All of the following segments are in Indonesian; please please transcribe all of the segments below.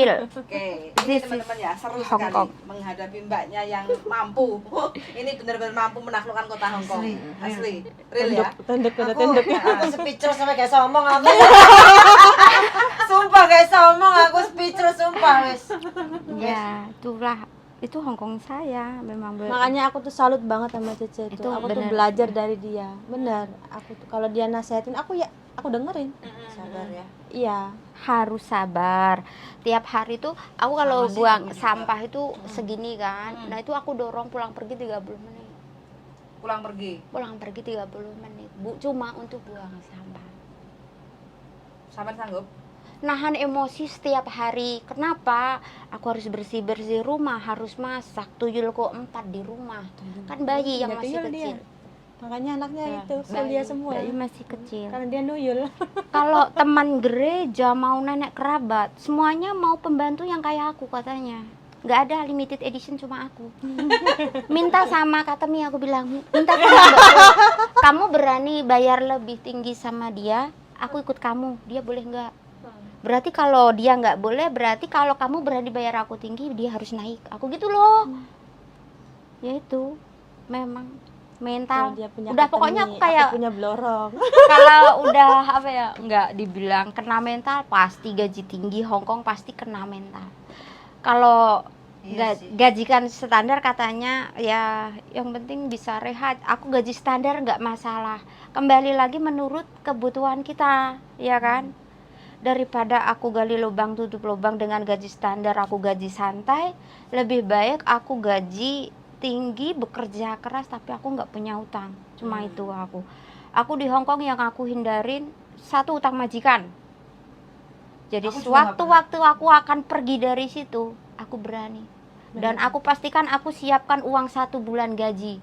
kecil. Oke, ini This teman-teman ya, seru Hong sekali Kong. menghadapi mbaknya yang mampu. Ini benar-benar mampu menaklukkan kota Hong Kong. Asli, real ya. Tunduk. Aku speechless sampai gak bisa ngomong aku. Sumpah gak bisa ngomong, aku speechless sumpah wes. Ya, itulah itu Hong Kong saya memang Makanya aku tuh salut banget sama Cece itu. Itu Aku tuh bener. belajar dari dia. Bener. Aku tuh kalau dia nasehatin aku ya aku dengerin. Sabar ya. Iya. harus sabar. Tiap hari tuh aku kalau Sama sih, buang aku juga. sampah itu segini kan. Nah, itu aku dorong pulang pergi 30 menit. Pulang pergi. Pulang pergi 30 menit. Bu, cuma untuk buang sampah. Sampai sanggup? Nahan emosi setiap hari. Kenapa? Aku harus bersih-bersih rumah, harus masak. Tuyul kok 4 di rumah. Kan bayi yang Ya, masih tuyul dia. kecil. Makanya anaknya Ya, itu kuliah semua. bayi masih kecil. Karena dia nuyul. Kalau teman gereja mau nenek kerabat, semuanya mau pembantu yang kayak aku katanya. Nggak ada limited edition, cuma aku. Minta sama kata Mi, aku bilang, minta sama kamu berani bayar lebih tinggi sama dia, aku ikut kamu, dia boleh nggak? Berarti kalau dia nggak boleh, berarti kalau kamu berani bayar aku tinggi, dia harus naik. Aku gitu loh. Ya itu, memang mental. Kalau dia punya Udah kata pokoknya Mi, aku kayak punya blorong. kalau udah apa ya, nggak dibilang kena mental, pasti gaji tinggi Hong Kong pasti kena mental. Kalau Iya sih. gaji kan standar katanya ya yang penting bisa rehat. Aku gaji standar nggak masalah, kembali lagi menurut kebutuhan kita, ya kan. Daripada aku gali lubang tutup lubang dengan gaji standar, aku gaji santai, lebih baik aku gaji tinggi, bekerja keras tapi aku nggak punya utang. Cuma itu aku di Hong Kong yang aku hindarin satu, utang majikan. Jadi Aku juga nggak sewaktu-waktu aku akan pergi dari situ, aku berani. Dan aku pastikan aku siapkan uang 1 bulan gaji.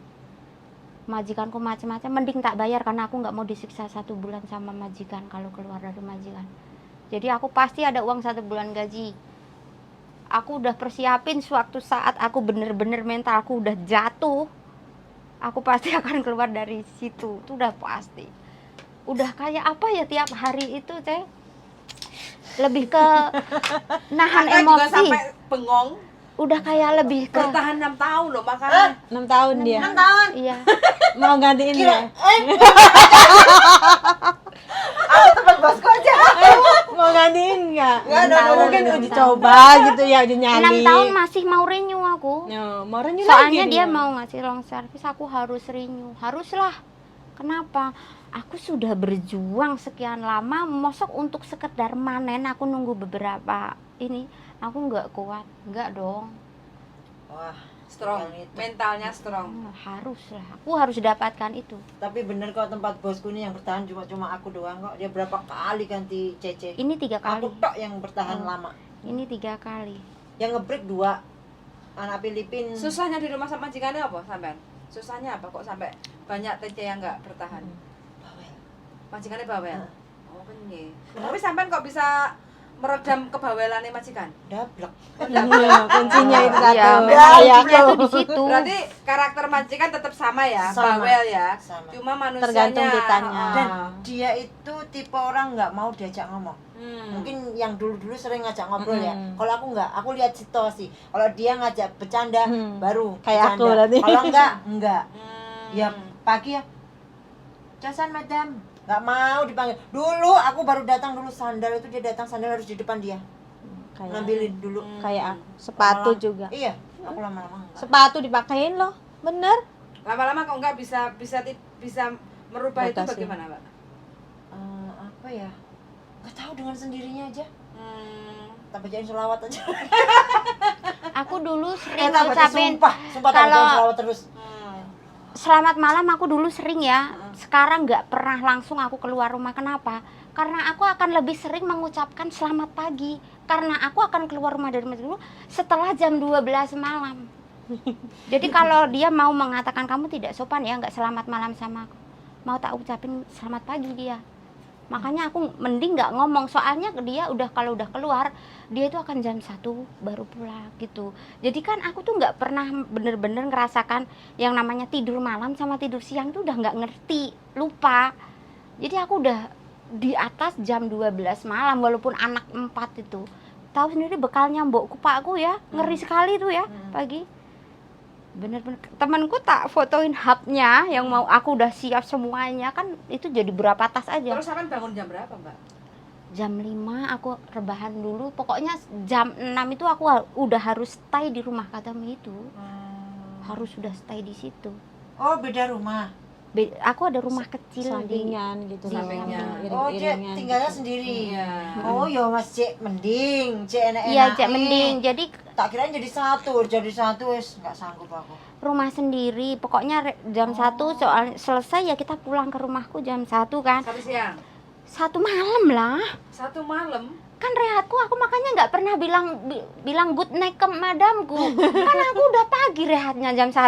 Majikanku macam-macam, mending tak bayar karena aku nggak mau disiksa 1 bulan sama majikan kalau keluar dari majikan. Jadi aku pasti ada uang 1 bulan gaji. Aku udah persiapin suatu saat aku bener-bener mentalku udah jatuh, aku pasti akan keluar dari situ. Itu udah pasti. Udah kayak apa ya tiap hari itu, Teh? Lebih ke nahan Kakak juga emosi. sampai bengong. Udah kayak lebih ke Bertahan 6 tahun loh makanya. 6 tahun dia. 6 tahun. iya. Mau gantiin dia. Aku tempat bosku aja. Mau gantiin enggak? Nggak, Mungkin enam uji tahun. coba gitu ya, uji 6 nyali. tahun masih mau renew aku. No, mau renew Soalnya lagi dia mau ngasih long service, aku harus renew. Haruslah. Kenapa? Aku sudah berjuang sekian lama, mosok untuk sekedar manen aku nunggu beberapa ini, aku nggak kuat, nggak dong. Wah, Strong, yang itu. mentalnya strong. Haruslah, aku harus dapatkan itu. Tapi bener kok tempat bosku nih yang bertahan cuma aku doang kok. Dia berapa kali ganti Cece. Ini 3 kali, Aku tok yang bertahan lama. ini 3 kali. Yang ngebreak 2 anak Filipin. Susahnya di rumah sama majikannya apa sampean? Susahnya apa kok sampai banyak TC yang nggak bertahan? Bawel. Majikannya bawel. Heeh. Oh, penye. Tapi sampean kok bisa meredam kebawelannya majikan? Dablek. Iya, kuncinya itu satu. Iya, Kayak kuncinya aku. itu di situ. Berarti karakter majikan tetap sama ya, Sama. bawel ya. Sama. Cuma manusianya Tergantung kitanya. Dan dia itu tipe orang nggak mau diajak ngomong. Hmm. Mungkin yang dulu-dulu sering ngajak ngobrol ya. Mm. Kalau aku nggak, aku lihat situasi. Kalau dia ngajak bercanda, baru Kayak aku bercanda. berarti. Kalau enggak. Hmm. Ya pagi ya. Casan madam, nggak mau dipanggil. Dulu aku baru datang dulu sandal itu dia datang sandal harus di depan dia. Kayak Ngambilin dulu. kayak aku. Sepatu Lama-lama- juga. Iya, aku lama-lama enggak. Sepatu dipakein loh. Bener. Lama-lama kok nggak bisa merubah itu Batasi. bagaimana, Mbak? Apa ya? Nggak tahu dengan sendirinya aja. Hmm. Tak bacain selawat aja. Aku dulu sering Tak baca ngucapin sumpah tak kalau- bacain selawat terus. selamat malam, aku dulu sering ya. Sekarang nggak pernah langsung aku keluar rumah. Kenapa? Karena aku akan lebih sering mengucapkan selamat pagi. Karena aku akan keluar rumah dari masjid dulu setelah jam 12 malam. Jadi kalau dia mau mengatakan kamu tidak sopan ya, nggak selamat malam sama aku, mau tak ucapin selamat pagi dia. Makanya aku mending nggak ngomong, soalnya dia kalau udah keluar dia itu akan jam 1 baru pulang gitu. Jadi kan aku tuh nggak pernah bener-bener ngerasakan yang namanya tidur malam sama tidur siang tuh udah nggak ngerti, lupa. Jadi aku udah di atas jam 12 malam walaupun anak 4 itu tahu sendiri bekalnya mbokku pakku ya, ngeri sekali tuh ya pagi. Bener-bener temanku tak fotoin hubnya yang mau aku udah siap semuanya kan itu jadi berapa tas aja. Terus sampean bangun jam berapa, Mbak? Jam 5 aku rebahan dulu, pokoknya jam 6 itu aku udah harus stay di rumah katamu itu. Harus sudah stay di situ. Oh, beda rumah. Aku ada rumah kecil di Sampingan gitu. Sampingnya. Oh, Cek iring-iringan tinggalnya gitu. sendiri. Iya. Oh, ya Mas Cek mending, Cek enak-enak. Iya, Cek mending. Jadi Tak kirain jadi satu wis nggak sanggup aku. rumah sendiri, pokoknya jam 1 soal selesai ya kita pulang ke rumahku jam 1 kan. 1 siang. 1 malam lah. 1 malam. Kan rehatku aku makanya nggak pernah bilang good night ke madamku. Kan aku udah pagi rehatnya jam 1.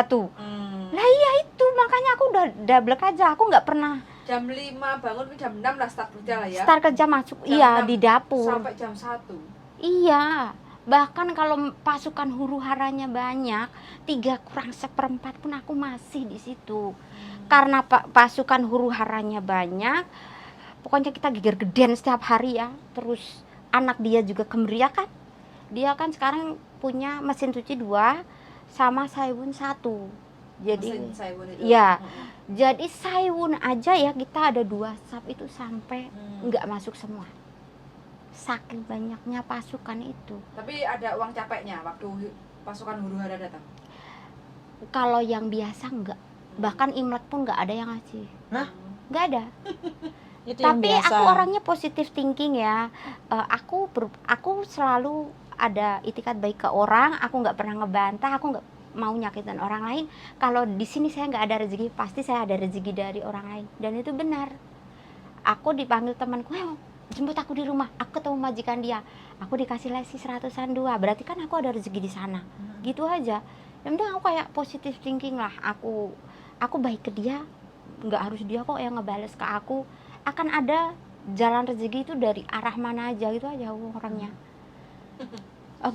Lah iya itu makanya aku udah double aja. Aku nggak pernah Jam 5 bangun, jam 6 lah start kerja lah ya. start kerja masuk Jam iya 6 di dapur. sampai jam 1. Iya. Bahkan kalau pasukan huru haranya banyak, 3/4 pun aku masih di situ. Karena pasukan huru haranya banyak, pokoknya kita geger-geden setiap hari ya. Terus anak dia juga kemeriah kan. Dia kan sekarang punya mesin cuci 2 sama Saiwun 1. Jadi Mesin Saiwun itu. iya. Jadi Saiwun aja ya kita ada 2 sap itu sampai nggak masuk semua. Saking banyaknya pasukan itu. Tapi ada uang capeknya waktu pasukan huru hara datang. Kalau yang biasa enggak. Bahkan Imlek pun nggak ada yang ngasih. Hah? Nggak ada. Itu yang Tapi biasa. aku orangnya positive thinking ya. Aku selalu ada itikat baik ke orang. Aku nggak pernah ngebantah. Aku nggak mau nyakitin orang lain. Kalau di sini saya nggak ada rezeki, pasti saya ada rezeki dari orang lain. Dan itu benar. Aku dipanggil temanku, jemput aku di rumah. Aku ketemu majikan dia. Aku dikasih lesi 100-an 2. Berarti kan aku ada rezeki di sana. Gitu aja. Yang penting aku kayak positive thinking lah. Aku baik ke dia. Nggak harus dia kok yang ngebales ke aku. Akan ada jalan rezeki itu dari arah mana aja gitu aja orangnya.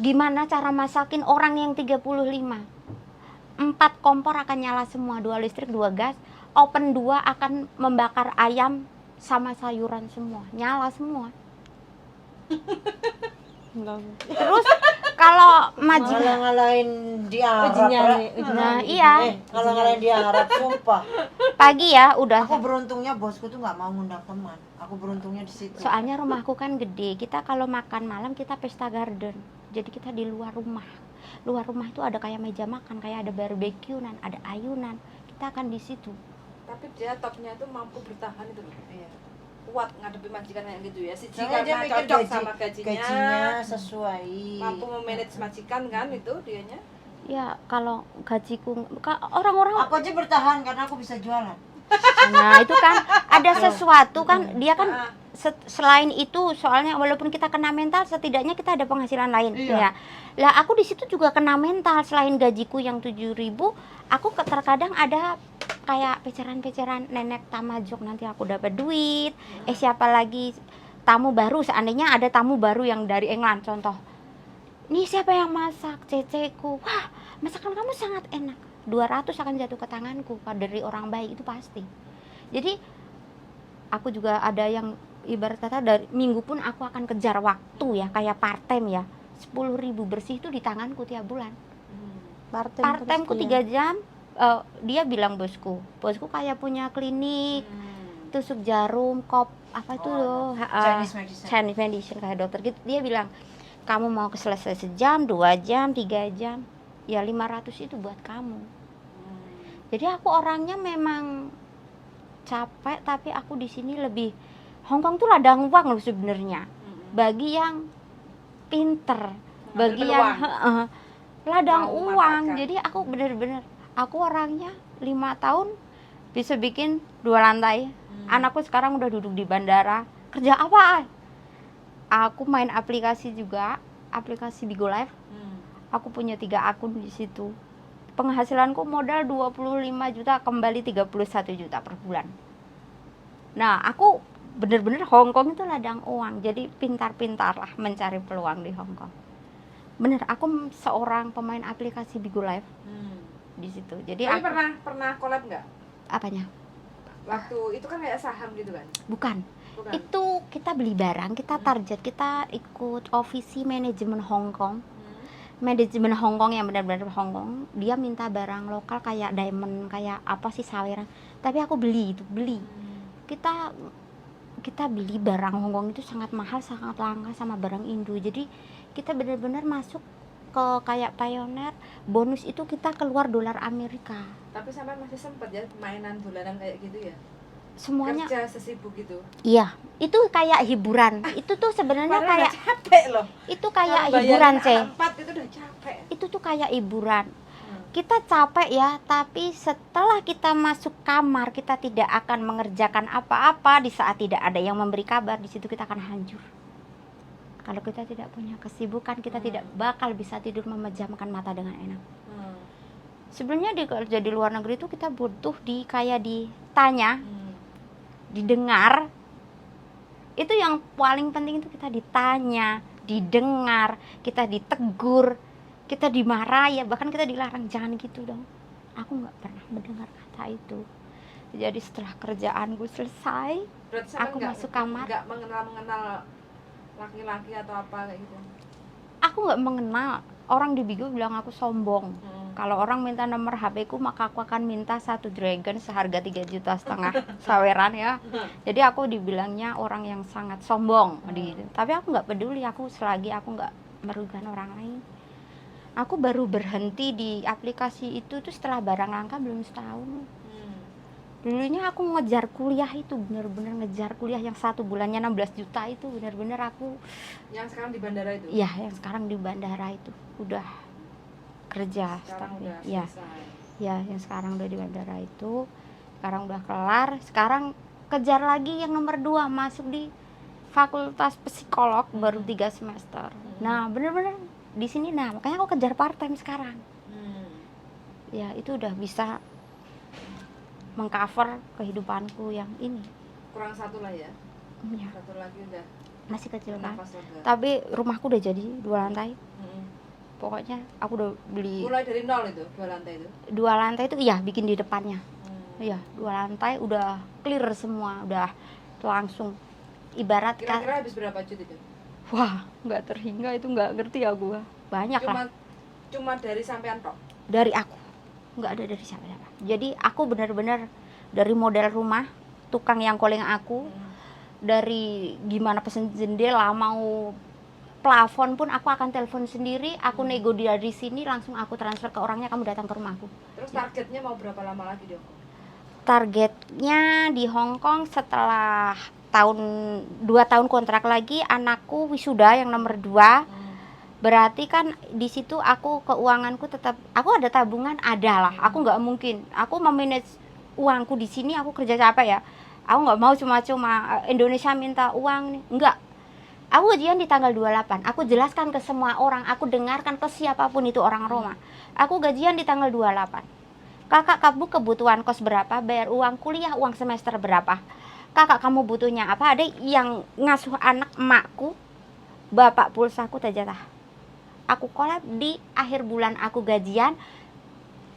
Gimana cara masakin orang yang 35? 4 kompor akan nyala semua, 2 listrik, 2 gas. Open 2 akan membakar ayam sama sayuran semua, nyala semua. Terus kalau Malah majikan ngalahin di Arab. Uji nyali, Ra. uji Nah, nyali. iya. Malah ngalahin di Arab, sumpah. pagi ya udah. Aku beruntungnya bosku tuh nggak mau ngundang teman. Aku beruntungnya di situ. Soalnya rumahku kan gede. Kita kalau makan malam kita pesta garden. Jadi kita di luar rumah. Luar rumah itu ada kayak meja makan, kayak ada barbekyunan, ada ayunan. Kita akan di situ. Tapi dia topnya itu mampu bertahan itu loh. Iya. Kuat ngadepi majikan kayak gitu ya. Siji Soalnya dia karena mikir cocok sama gajinya sesuai. mampu memanage majikan kan itu dianya. Ya kalau gajiku orang-orang Aku aja bertahan karena aku bisa jualan. nah itu kan ada sesuatu kan dia kan Ah, selain itu soalnya walaupun kita kena mental setidaknya kita ada penghasilan lain Iya. ya. Lah aku di situ juga kena mental selain gajiku yang 7.000 aku terkadang ada kayak peceran-peceran nenek tamajok nanti aku dapat duit. Siapa lagi tamu baru seandainya ada tamu baru yang dari England contoh. Nih siapa yang masak? Ceceku. Wah, masakan kamu sangat enak. 200 akan jatuh ke tanganku dari orang baik itu pasti. Jadi aku juga ada yang ibarat kata dari minggu pun aku akan kejar waktu ya kayak part time ya. 10.000 bersih itu di tanganku tiap bulan. Part time ku 3 jam. Dia bilang bosku kayak punya klinik tusuk jarum kop apa itu loh Chinese medicine. Chinese medicine kayak dokter gitu. Dia bilang kamu mau selesai sejam 2 jam 3 jam ya 500 itu buat kamu. Jadi aku orangnya memang capek tapi aku di sini lebih Hongkong tuh ladang uang loh sebenarnya bagi yang pinter, bagi yang ladang Mau uang. memanfaatkan. Jadi aku bener-bener aku orangnya 5 tahun bisa bikin 2 lantai. Anakku sekarang udah duduk di bandara. Kerja apa? Aku main aplikasi juga, aplikasi Bigo Live. Aku punya 3 akun di situ. Penghasilanku modal 25 juta kembali 31 juta per bulan. Nah, aku bener-bener Hongkong itu ladang uang. Jadi pintar-pintar lah mencari peluang di Hongkong. Bener, aku seorang pemain aplikasi Bigo Live di situ. Jadi Tapi aku pernah collab nggak? apanya? Waktu itu kan kayak saham gitu kan? Bukan. Bukan. Itu kita beli barang, kita target, kita ikut OVC manajemen Hong Kong. Manajemen Hong Kong yang benar-benar Hong Kong, dia minta barang lokal kayak diamond, kayak apa sih saweran. Tapi aku beli itu, beli. Kita beli barang Hong Kong itu sangat mahal, sangat langka sama barang Indo. Jadi kita benar-benar masuk ke kayak pioneer. Bonus itu kita keluar dolar Amerika. Tapi sampai masih sempat ya mainan bulanan kayak gitu ya? Semuanya Kerja sesibuk gitu. iya, itu kayak hiburan. Itu tuh sebenarnya Padahal kayak udah capek loh. itu kayak Kalau hiburan, bayangin Ceh. anak 4 itu udah capek. Itu tuh kayak hiburan. Kita capek ya, tapi setelah kita masuk kamar, kita tidak akan mengerjakan apa-apa di saat tidak ada yang memberi kabar. Di situ kita akan hancur. Kalau kita tidak punya kesibukan, kita tidak bakal bisa tidur memejamkan mata dengan enak. Sebenarnya kerja di luar negeri itu kita butuh kayak ditanya, didengar. Itu yang paling penting, itu kita ditanya, didengar, kita ditegur, kita dimarahi, ya bahkan kita dilarang jangan gitu dong. Aku nggak pernah mendengar kata itu. Jadi setelah kerjaanku selesai, Berarti sampai aku masuk kamar. Nggak mengenal laki-laki atau apa kayak gitu. Aku nggak mengenal. Orang di Bigo bilang aku sombong. Kalau orang minta nomor HP ku, maka aku akan minta satu dragon seharga 3,5 juta saweran ya. Jadi aku dibilangnya orang yang sangat sombong. Tapi aku nggak peduli, aku selagi aku nggak merugikan orang lain. Aku baru berhenti di aplikasi itu tuh setelah barang langka belum setahun. Dulunya aku ngejar kuliah itu, bener-bener ngejar kuliah yang 1 bulannya 16 juta itu, bener-bener aku. Yang sekarang di bandara itu? Iya, yang sekarang di bandara itu udah kerja. Sekarang tapi udah ya, selesai. ya yang sekarang udah di bandara itu, sekarang udah kelar. Sekarang kejar lagi yang nomor 2, masuk di fakultas psikolog baru 3 semester. Nah, bener-bener di sini, nah makanya aku kejar part time sekarang. Ya itu udah bisa mengcover kehidupanku yang ini. Kurang satu lah ya. Ya, Satu lagi udah masih kecil kan. nafas lega. Tapi rumahku udah jadi 2 lantai. Pokoknya aku udah beli Mulai dari nol itu, 2 lantai itu. 2 lantai itu, iya bikin di depannya. Iya, 2 lantai udah clear semua, udah langsung ibarat Kira-kira habis berapa juta itu? wah, nggak terhingga itu, nggak ngerti ya gua. Banyak lah Cuma dari sampean tok. dari aku. Nggak ada dari siapa-siapa. Jadi aku benar-benar dari model rumah, tukang yang calling aku, dari gimana pesen jendela, mau plafon pun aku akan telepon sendiri, aku nego dari sini, langsung aku transfer ke orangnya, kamu datang ke rumahku. Terus targetnya mau berapa lama lagi dong? Targetnya di Hong Kong setelah 2 tahun kontrak lagi, anakku wisuda yang nomor 2. Berarti kan di situ aku keuanganku tetap, aku ada tabungan, ada lah. Aku nggak mungkin, aku memanage uangku di sini, aku kerja capek ya. Aku nggak mau cuma-cuma Indonesia minta uang nih, enggak. Aku gajian di tanggal 28, aku jelaskan ke semua orang, aku dengarkan ke siapapun itu orang Roma. Aku gajian di tanggal 28. Kakak, kamu kebutuhan kos berapa? Bayar uang kuliah, uang semester berapa? Kakak, kamu butuhnya apa? Ada yang ngasuh anak emakku, bapak pulsaku tajatah. Aku collab di akhir bulan aku gajian.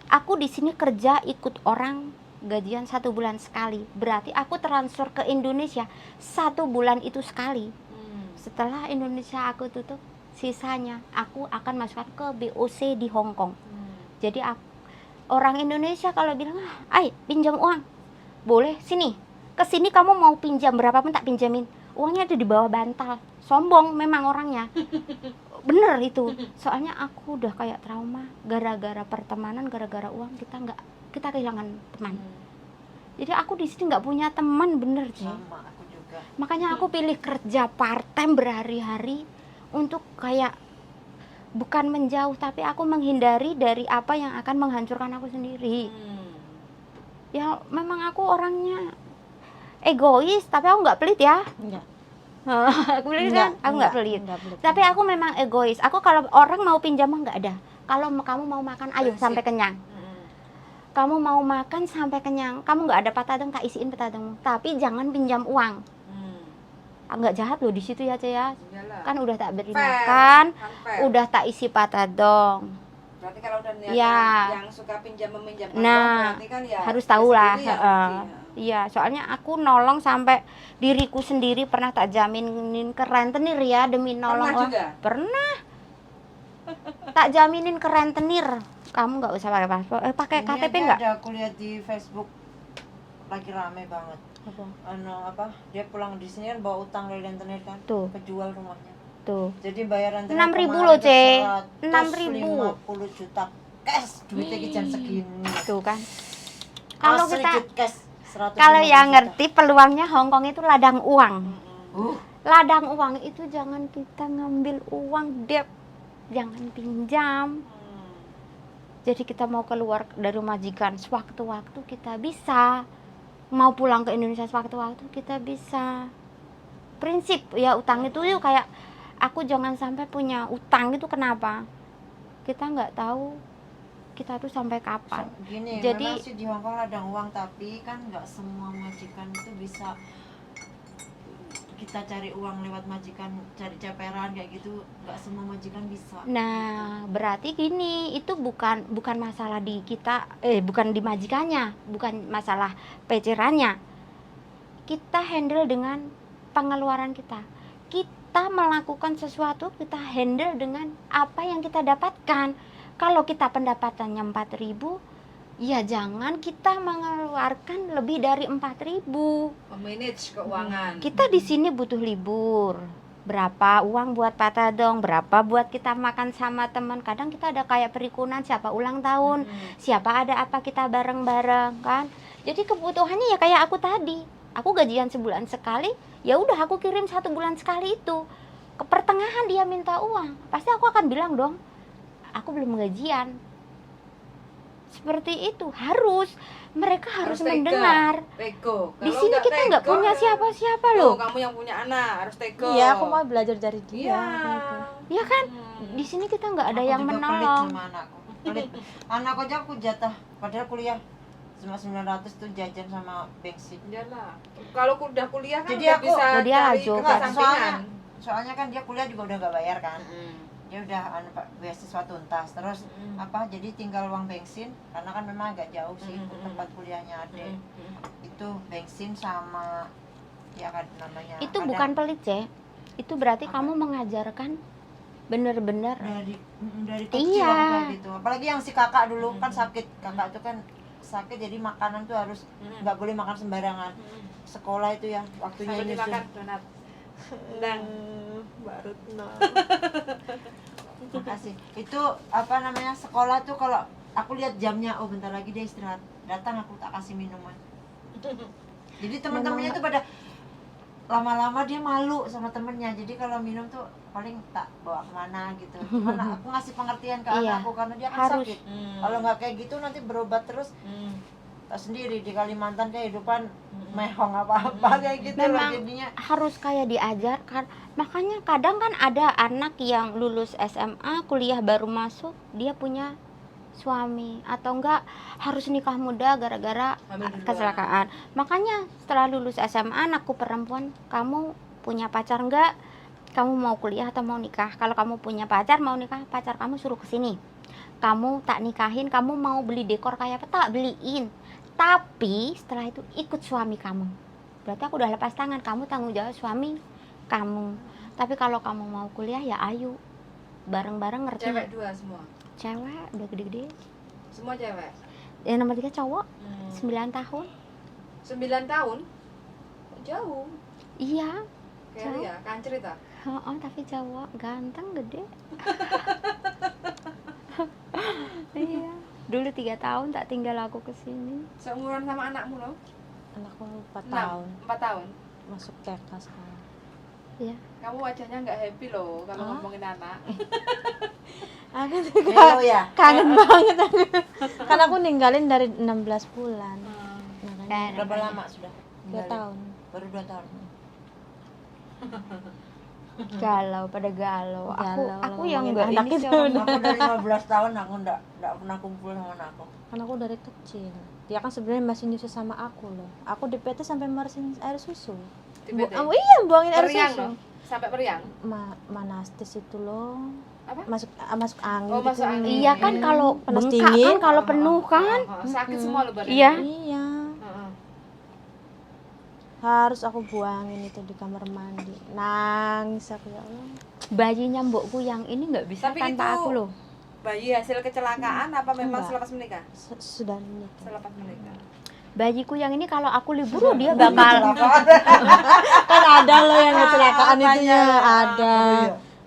Aku di sini kerja ikut orang gajian 1 bulan sekali. Berarti aku transfer ke Indonesia 1 bulan itu sekali. Setelah Indonesia aku tutup, sisanya aku akan masukkan ke BOC di Hong Kong. Jadi orang Indonesia kalau bilang, "Ay, pinjam uang." Boleh, sini. Ke sini kamu mau pinjam berapapun tak pinjamin. Uangnya ada di bawah bantal. Sombong memang orangnya. Bener itu. Soalnya aku udah kayak trauma gara-gara pertemanan, gara-gara uang kita kehilangan teman. Jadi aku di sini nggak punya teman, bener sih. Sama aku juga. Makanya aku pilih kerja part time berhari-hari untuk kayak bukan menjauh, tapi aku menghindari dari apa yang akan menghancurkan aku sendiri. Ya memang aku orangnya egois, tapi aku nggak pelit ya. Enggak. Aku pelit kan? Aku nggak pelit. Enggak pelit. Tapi aku memang egois. Aku kalau orang mau pinjam mah nggak ada. Kalau kamu mau makan, ayo sampai kenyang. Kamu mau makan sampai kenyang. Kamu nggak ada patadeng, tak isiin patadengmu. Tapi jangan pinjam uang. Nggak jahat loh di situ ya, Cek ya. Iyalah. Kan udah tak beri Fair, makan, kan fair. udah tak isi patadong. Berarti kalau udah niat Ya. yang suka pinjam meminjam Nah, berarti kan ya harus tahu lah, sendiri ya, heeh. iya. Iya, soalnya aku nolong sampai diriku sendiri pernah tak jaminin ke rentenir ya demi nolong Pernah juga? Pernah. Tak jaminin ke rentenir. Kamu nggak usah pakai paspor, pakai Ini KTP aja nggak? ada aku lihat di Facebook lagi rame banget. Dia pulang di sini kan bawa utang dari rentenir kan, Tuh. kejual rumahnya. Tuh. Jadi bayar rentenir 6.000 kemarin loh, tuh Ce. 6.000. 150 juta cash, duitnya kijan segini. Tuh kan. Kalau Asli, kita Jut, cash 150 kalau yang juta. ngerti peluangnya Hongkong itu ladang uang. Uh, Ladang uang itu jangan kita ngambil uang debt, jangan pinjam. Jadi kita mau keluar dari majikan sewaktu-waktu kita bisa, mau pulang ke Indonesia sewaktu-waktu kita bisa. Prinsip ya utang itu yuk kayak aku jangan sampai punya utang itu kenapa? Kita nggak tahu kita tuh sampai kapan. gini, Jadi- memang sih di Hongkong ladang uang, tapi kan nggak semua majikan itu bisa kita cari uang lewat majikan, cari ceperan kayak gitu, nggak semua majikan bisa. Nah, berarti gini, itu bukan masalah di kita, bukan di majikannya, bukan masalah pecerannya. Kita handle dengan pengeluaran kita. Kita melakukan sesuatu, kita handle dengan apa yang kita dapatkan. Kalau kita pendapatannya 4.000, ya jangan kita mengeluarkan lebih dari 4.000. Memanage keuangan. Kita di sini butuh libur. Berapa uang buat patadong, berapa buat kita makan sama teman. Kadang kita ada kayak perikunan, siapa ulang tahun, siapa ada apa kita bareng-bareng kan. Jadi kebutuhannya ya kayak aku tadi. Aku gajian sebulan sekali, ya udah aku kirim 1 bulan sekali itu. Ke pertengahan dia minta uang, pasti aku akan bilang dong, aku belum gajian. Seperti itu mereka harus tega. mendengar. Tego. Di Kalau sini kita nggak tego, punya siapa-siapa tuh, loh. kamu yang punya anak harus tego. Iya, aku mau belajar dari dia. Iya. gitu. Ya kan? Hmm. Di sini kita nggak ada Aku yang juga pelit menolong. sama anakku. Pelit. Anakku aja aku jatah, padahal kuliah cuma 900 tuh jajan sama bensin. Iyalah. Kalau udah kuliah kan Jadi udah aku- bisa Oh, dia cari laju. kerja Enggak, sampingan. soalnya kan dia kuliah juga udah nggak bayar kan. Mm. Dia udah beasiswa tuntas, terus jadi tinggal uang bensin karena kan memang agak jauh sih ke tempat kuliahnya adik. Itu bensin sama ya kan namanya. Itu ada bukan pelit, Ce. Itu berarti Apa? kamu mengajarkan bener-bener. dari kecil Iya. aku kayak gitu. Apalagi yang si kakak dulu kan sakit, kakak itu kan sakit jadi makanan tuh harus nggak boleh makan sembarangan. Sekolah itu ya waktunya Sambil nyusun. dimakan donat. Dan Baru Makasih. Itu apa namanya sekolah tuh kalau aku lihat jamnya, oh bentar lagi dia istirahat. Datang aku tak kasih minuman. Jadi teman-temannya tuh pada lama-lama dia malu sama temennya. Jadi kalau minum tuh paling tak bawa kemana gitu. Cuman aku ngasih pengertian ke Iya, anakku karena dia kan harus. sakit. Kalau nggak kayak gitu nanti berobat terus. Tak sendiri di Kalimantan kehidupan mehong apa-apa kayak gitu lah Memang jadinya. harus kayak diajarkan. Makanya kadang kan ada anak yang lulus SMA, kuliah baru masuk, dia punya suami atau enggak harus nikah muda gara-gara Hamil duluan. kecelakaan. Makanya setelah lulus SMA, anakku perempuan, kamu punya pacar enggak? Kamu mau kuliah atau mau nikah? Kalau kamu punya pacar, mau nikah, pacar kamu suruh ke sini. Kamu tak nikahin, kamu mau beli dekor kayak apa? Tak beliin. Tapi setelah itu ikut suami kamu. Berarti aku udah lepas tangan, kamu tanggung jawab suami kamu. Tapi kalau kamu mau kuliah ya ayo. Bareng-bareng ngerti. Cewek 2 semua. Cewek udah gede-gede. Semua cewek. Yang nomor 3 cowok, 9 tahun. 9 tahun. Jauh. Iya, Kayak ya, kan cerita. tapi cowok ganteng gede. Iya. Dulu 3 tahun tak tinggal aku ke sini. Seumuran sama anakmu loh. Anakku 4 6, tahun 4 tahun. masuk TK sekarang. Iya. Kamu wajahnya nggak happy loh kalau Hah? ngomongin anak. Aku Hello ya. kangen banget aku. Kan aku ninggalin dari 16 bulan. Makanya Berapa lama sudah? 2 tahun. Baru 2 tahun. Galau pada galau. Aku yang ngomongin enggak anak ini itu sih orang- Aku dari 15 tahun aku enggak pernah kumpul sama anakku. Kan aku dari kecil. Dia kan sebenarnya masih nyusu sama aku loh. Aku di PT sampai marahin air susu. Di PT? Iya, buangin air Periang susu. loh. Sampai periang. Manastis itu loh. Apa? Masuk angin. Oh, masuk gitu. angin. Iya kan kalau Panas bengkak dingin. kan kalau penuh kan. Sakit semua loh badannya. Iya. Iya. Heeh. Harus aku buangin itu di kamar mandi. Nangis aku, ya Allah. Bayinya mbokku yang ini nggak bisa Tapi tanpa itu- aku loh. Bayi hasil kecelakaan apa memang Enggak. selepas menikah? Sudah menikah. Selepas menikah. Bayiku yang ini kalau aku libur dia bakal Kan ada loh yang kecelakaan itu banyak. ya, ada.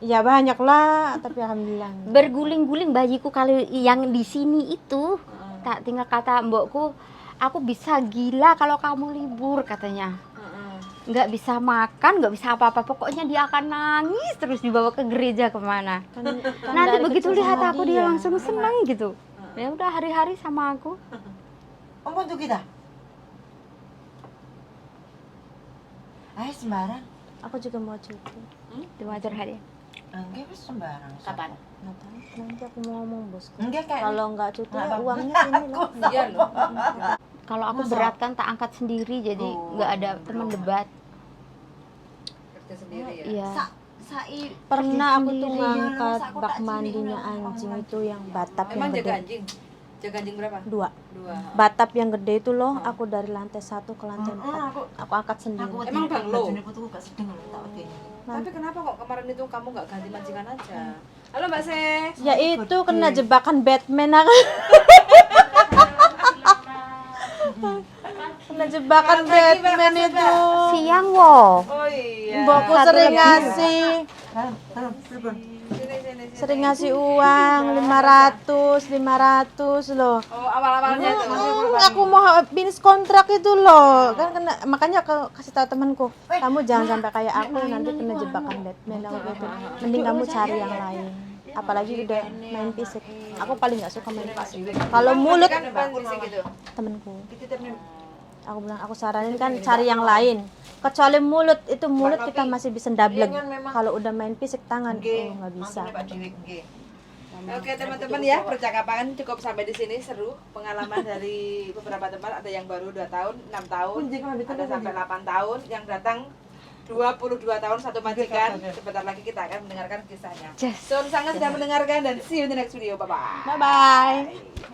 Ya banyak lah, tapi alhamdulillah. berguling-guling bayiku kali yang di sini itu. Tak tinggal kata mbokku, aku bisa gila kalau kamu libur katanya. Nggak bisa makan, nggak bisa apa-apa. Pokoknya dia akan nangis terus dibawa ke gereja kemana. Kan Nanti dari begitu kecil lihat sama aku dia langsung senang gitu. Ya udah hari-hari sama aku. Om bantu kita. Ayo sembarang. Aku juga mau cuti. Itu wajar hari. Enggak wis sembarang. Kapan? Nggak tahu. Nanti aku mau ngomong bosku. Enggak kayak Kalau nggak cuti Nggak ya apa-apa. uangnya ini loh. Iya loh. Kalau aku Masa? berat kan tak angkat sendiri jadi Oh, nggak ada teman debat. Kerja sendiri ya. Iya. sai Pernah aku tuh sendiri. ngangkat Iya, aku bak tak sini, mandinya ini anjing aku itu yang batap Emang yang jaga gede. anjing? Jaga anjing berapa? 2. 2. Batap yang gede itu loh, aku dari lantai 1 ke lantai 4. aku Aku angkat sendiri. Emang banglo? Bajune putuku gak sedeng lho tak wedeni. Tapi kenapa kok kemarin itu kamu nggak ganti majikan aja? Halo Mbak Ses. Ya itu kena jebakan Batman aku. Kena jebakan Batman itu. Siang wo. Oh iya. Mbokku Satu sering lebih. ngasih, Sini. sering ngasih uang 500 loh. Oh awal-awalnya tuh. Aku mau finish kontrak itu loh. Kan kena, makanya aku kasih tahu temanku, kamu jangan sampai kayak aku nanti kena jebakan Batman aku gitu. Mending kamu cari yang lain. Apalagi udah main fisik. Aku paling nggak suka main fisik. Kalau mulut kan depan fisik gitu. temenku. Aku bilang aku saranin kan cari yang lain. Kecuali mulut, itu mulut kita masih bisa double. Kalau udah main fisik tangan, oh nggak bisa. Pak Dewi nggih. Oke teman-teman ya, percakapan cukup sampai di sini, seru pengalaman dari beberapa teman, ada yang baru 2 tahun, 6 tahun, ada sampai 8 tahun, yang datang 22 tahun satu majikan. Sebentar lagi kita akan mendengarkan kisahnya. Yes. So, sangat sudah mendengarkan dan see you in the next video. Bye bye. Bye bye.